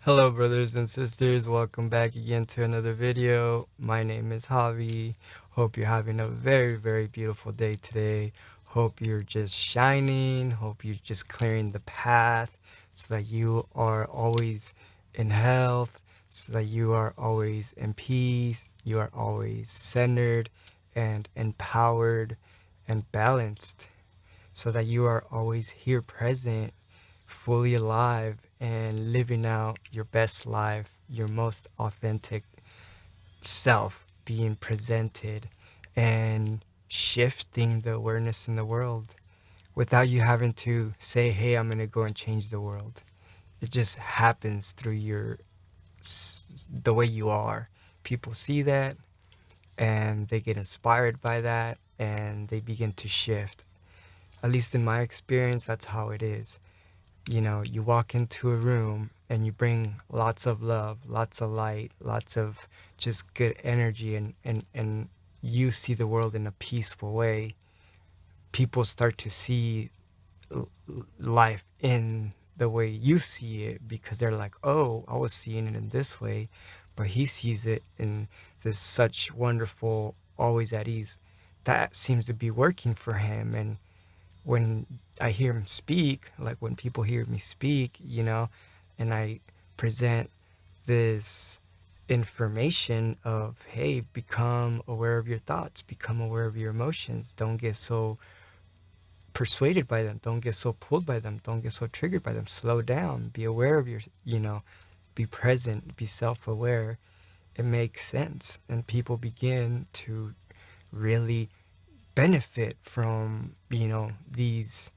Hello brothers and sisters, welcome back again to another video. My name is Javi. Hope you're having a very beautiful day today. Hope you're just shining, hope you're just clearing the path so that you are always in health, so that you are always in peace, you are always centered and empowered and balanced, so that you are always here present, fully alive, and living out your best life, your most authentic self being presented and shifting the awareness in the world without you having to say, hey, I'm going to go and change the world. It just happens through the way you are. People see that and they get inspired by that and they begin to shift. At least in my experience, that's how it is. You know, you walk into a room and you bring lots of love, lots of light, lots of just good energy, and you see the world in a peaceful way. People start to see life in the way you see it because they're like, oh, I was seeing it in this way, but he sees it in this such wonderful, always at ease. That seems to be working for him. And when I hear him speak, like when people hear me speak, and I present this information of, hey, become aware of your thoughts, become aware of your emotions. Don't get so persuaded by them. Don't get so pulled by them. Don't get so triggered by them. Slow down. Be aware of be present, be self-aware. It makes sense. And people begin to really benefit from these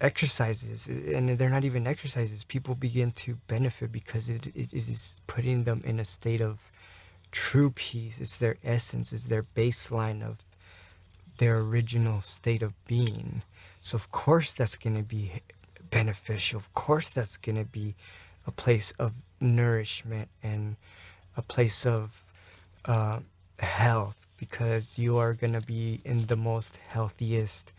exercises, and they're not even exercises. People begin to benefit because it is putting them in a state of true peace. It's their essence, it's their baseline of their original state of being. So of course that's going to be beneficial. Of course that's going to be a place of nourishment and a place of health, because you are going to be in the most healthiest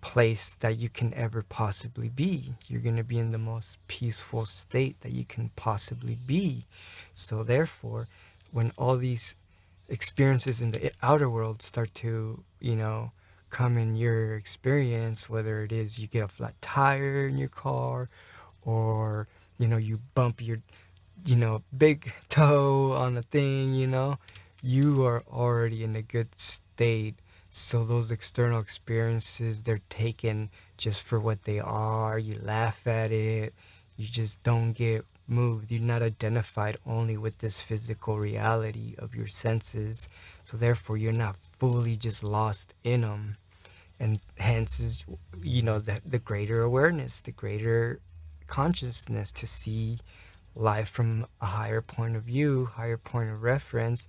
place that you can ever possibly be. You're going to be in the most peaceful state that you can possibly be. So therefore, when all these experiences in the outer world start to, come in your experience, whether it is you get a flat tire in your car, or, you bump your, big toe on a thing, you are already in a good state. So those external experiences, they're taken just for what they are. You laugh at it. You just don't get moved. You're not identified only with this physical reality of your senses. So therefore, you're not fully just lost in them. And hence is, the greater awareness, the greater consciousness to see life from a higher point of view, higher point of reference,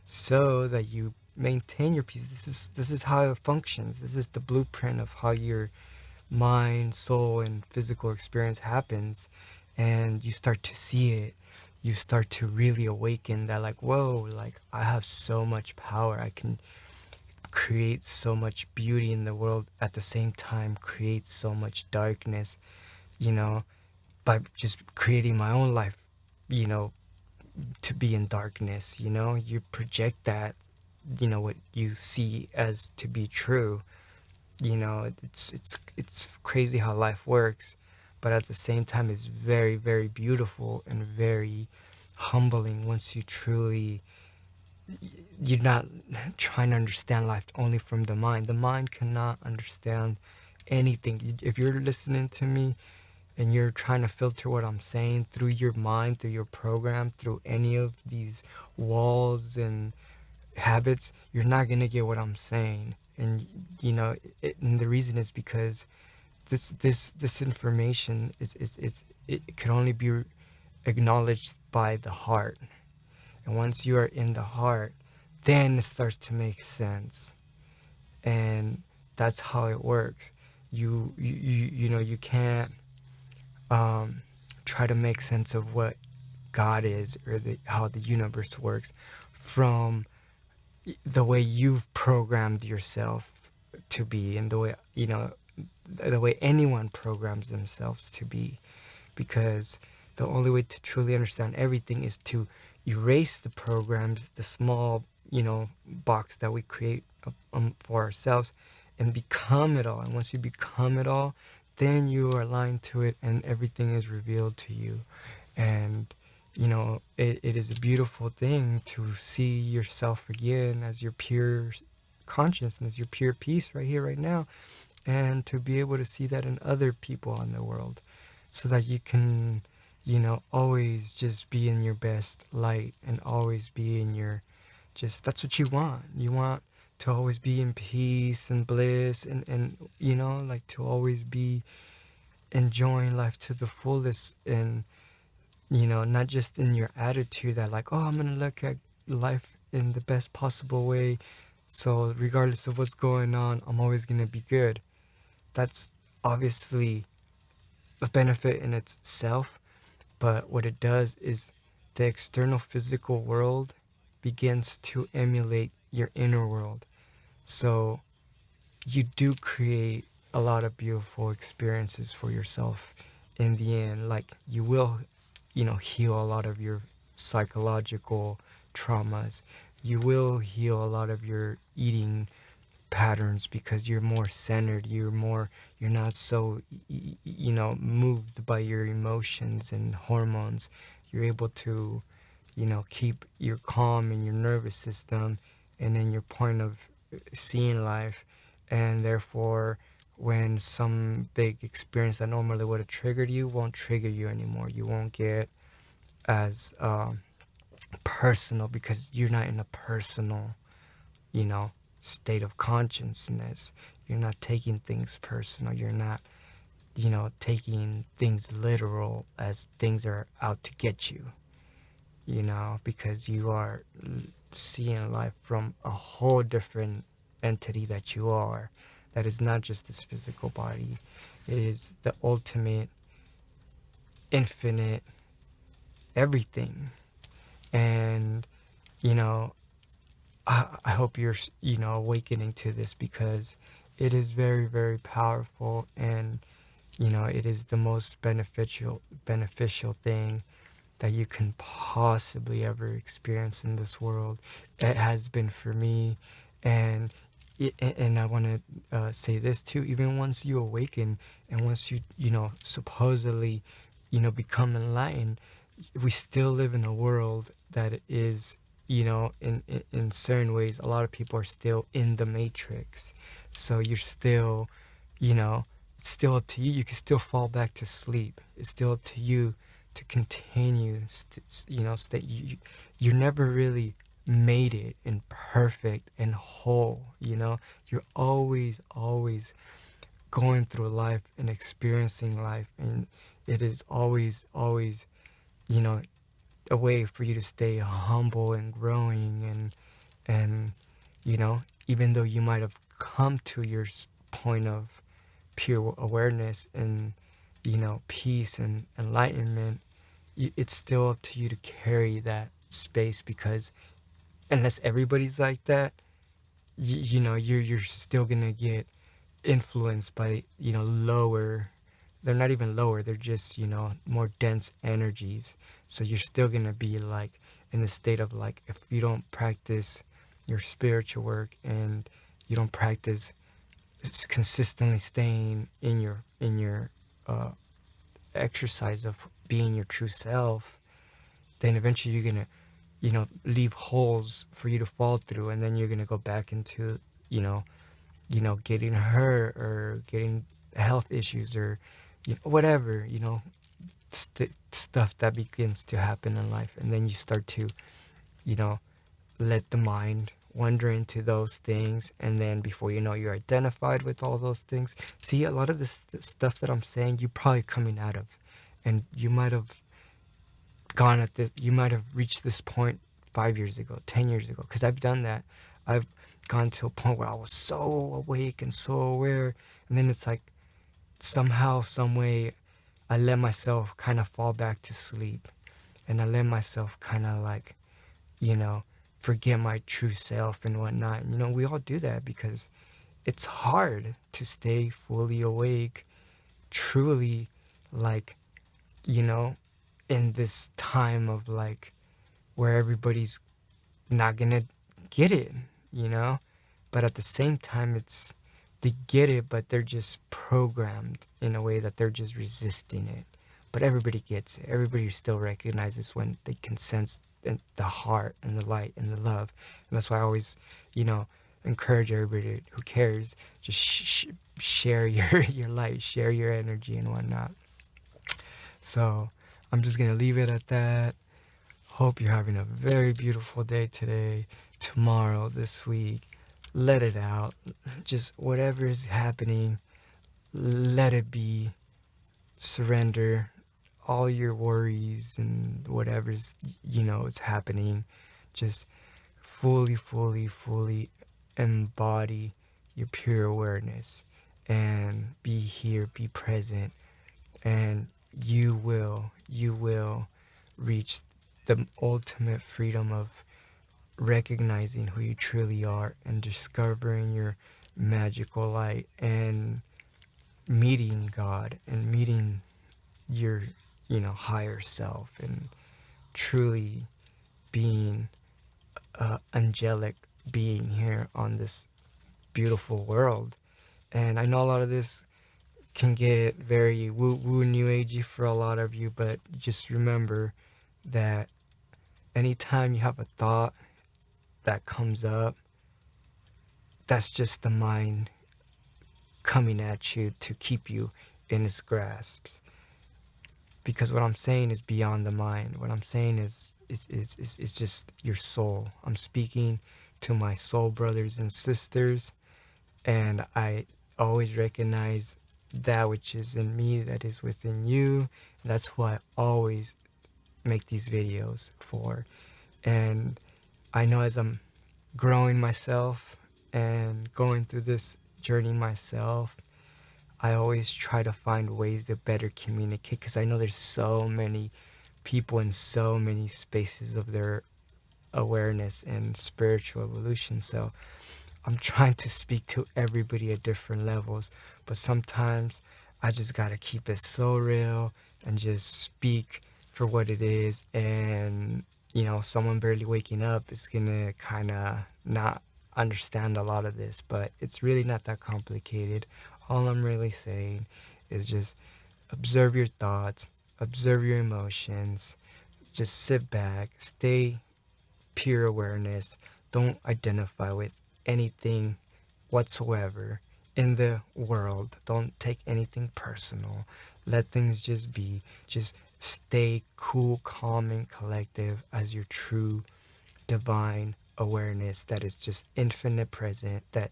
so that you maintain your peace. This is how it functions. This is the blueprint of how your mind, soul, and physical experience happens. And you start to see it. You start to really awaken that, like, whoa, like I have so much power. I can create so much beauty in the world, at the same time create so much darkness, you know, by just creating my own life, you know, to be in darkness. You project that, what you see as to be true. It's crazy how life works, but at the same time it's very beautiful and very humbling once you truly, you're not trying to understand life only from the mind. The mind cannot understand anything. If you're listening to me and you're trying to filter what I'm saying through your mind, through your program, through any of these walls and habits, you're not going to get what I'm saying. And and the reason is because this information it can only be acknowledged by the heart. And once you are in the heart, then it starts to make sense. And that's how it works. You can't try to make sense of what God is, or how the universe works, from the way you've programmed yourself to be, and the way anyone programs themselves to be. Because the only way to truly understand everything is to erase the programs, the small, box that we create for ourselves, and become it all. And once you become it all, then you are aligned to it and everything is revealed to you. And it is a beautiful thing to see yourself again as your pure consciousness, your pure peace right here, right now, and to be able to see that in other people in the world, so that you can, always just be in your best light and always be in your, just, that's what you want. You want to always be in peace and bliss, and like to always be enjoying life to the fullest, and not just in your attitude that like, oh, I'm gonna look at life in the best possible way, so regardless of what's going on, I'm always gonna be good. That's obviously a benefit in itself, but what it does is the external physical world begins to emulate your inner world. So you do create a lot of beautiful experiences for yourself in the end. Like, you will, heal a lot of your psychological traumas. You will heal a lot of your eating patterns because you're more centered, you're not so moved by your emotions and hormones. You're able to keep your calm in your nervous system and in your point of seeing life, and therefore when some big experience that normally would have triggered you won't trigger you anymore. You won't get as personal because you're not in a personal you know, state of consciousness. You're not taking things personal. You're not, taking things literal as things are out to get you, because you are seeing life from a whole different entity that you are. That is not just this physical body. It is the ultimate, infinite, everything. And, you know, I hope you're, awakening to this, because it is very, very powerful, and, it is the most beneficial thing that you can possibly ever experience in this world. It has been for me, and I want to say this too. Even once you awaken, and once you, supposedly, become enlightened, we still live in a world that is, in certain ways, a lot of people are still in the matrix. So you're still, it's still up to you. You can still fall back to sleep. It's still up to you to continue, stay. You never really made it in perfect and whole. You're always going through life and experiencing life, and it is always, you know, a way for you to stay humble and growing, and even though you might have come to your point of pure awareness and peace and enlightenment, it's still up to you to carry that space, because unless everybody's like that, you're still gonna get influenced by lower, they're not even lower, they're just more dense energies. So you're still gonna be like in the state of like, if you don't practice your spiritual work and you don't practice consistently staying in your exercise of being your true self, then eventually you're gonna leave holes for you to fall through, and then you're gonna go back into getting hurt or getting health issues, or whatever, stuff that begins to happen in life. And then you start to let the mind wander into those things, and then before you know, you're identified with all those things. See, a lot of this stuff that I'm saying, you're probably coming out of, and you might have gone at this, you might have reached this point 5 years ago, 10 years ago, because I've done that. I've gone to a point where I was so awake and so aware, and then it's like somehow, some way, I let myself kind of fall back to sleep, and I let myself kind of like forget my true self and whatnot. And, we all do that because it's hard to stay fully awake, truly, like, in this time of like where everybody's not gonna get it, you know? But at the same time, it's they get it, but they're just programmed in a way that they're just resisting it. But everybody gets it. Everybody still recognizes when they can sense the heart and the light and the love. And that's why I always, you know, encourage everybody who cares, just share your light, share your energy and whatnot. So I'm just gonna leave it at that. Hope you're having a very beautiful day today, tomorrow, this week. Let it out. Just whatever is happening, let it be. Surrender all your worries and whatever's, is happening. Just fully embody your pure awareness and be here, be present, and you will reach the ultimate freedom of recognizing who you truly are and discovering your magical light and meeting God and meeting your, higher self and truly being a angelic being here on this beautiful world. And I know a lot of this can get very woo-woo new agey for a lot of you, but just remember that anytime you have a thought that comes up, that's just the mind coming at you to keep you in its grasp. Because what I'm saying is beyond the mind. What I'm saying is just your soul. I'm speaking to my soul brothers and sisters, and I always recognize that which is in me that is within you. That's who I always make these videos for. And I know as I'm growing myself and going through this journey myself, I always try to find ways to better communicate, because I know there's so many people in so many spaces of their awareness and spiritual evolution. So I'm trying to speak to everybody at different levels, but sometimes I just gotta keep it so real and just speak for what it is. And someone barely waking up is gonna kind of not understand a lot of this, but it's really not that complicated. All I'm really saying is just observe your thoughts, observe your emotions, just sit back, stay pure awareness. Don't identify with anything whatsoever in the world. Don't take anything personal. Let things just be. Just stay cool, calm, and collective as your true divine awareness that is just infinite present, that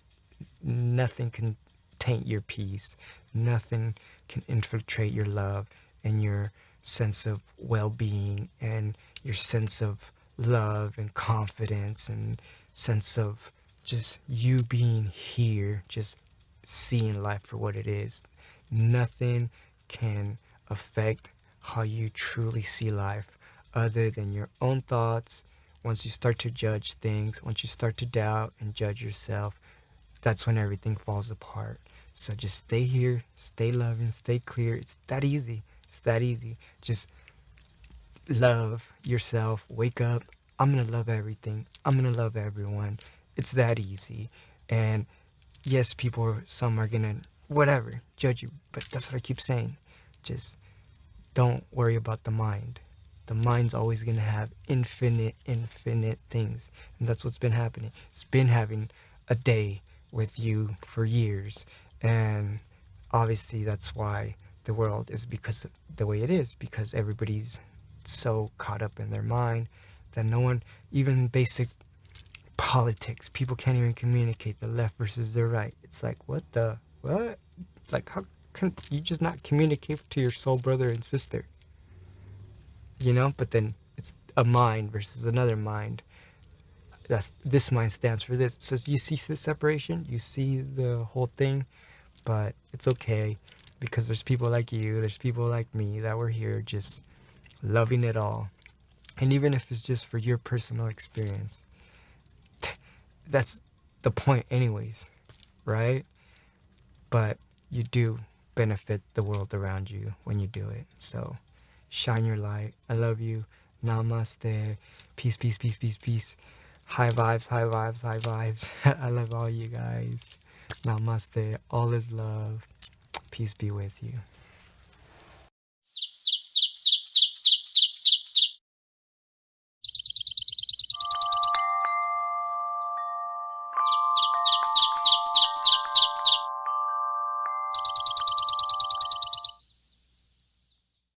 nothing can taint your peace, nothing can infiltrate your love and your sense of well-being and your sense of love and confidence and sense of just you being here, just seeing life for what it is. Nothing can affect how you truly see life other than your own thoughts. Once you start to judge things, once you start to doubt and judge yourself, that's when everything falls apart. So just stay here, stay loving, stay clear. It's that easy. It's that easy. Just love yourself. Wake up. I'm going to love everything. I'm going to love everyone. It's that easy. And yes, some are going to, whatever, judge you. But that's what I keep saying. Just don't worry about the mind. The mind's always going to have infinite things. And that's what's been happening. It's been having a day with you for years. And obviously that's why the world is because of the way it is, because everybody's so caught up in their mind that no one, even basic politics, people can't even communicate the left versus the right. It's like, what? Like, how can you just not communicate to your soul brother and sister? But then it's a mind versus another mind. This mind stands for this. So you see the separation, you see the whole thing, but it's okay, because there's people like you, there's people like me that were here just loving it all. And even if it's just for your personal experience, that's the point anyways, right? But you do benefit the world around you when you do it. So Shine your light. I love you. Namaste. Peace, peace, peace, peace, peace. High vibes, high vibes, high vibes. I love all you guys. Namaste. All is love. Peace be with you.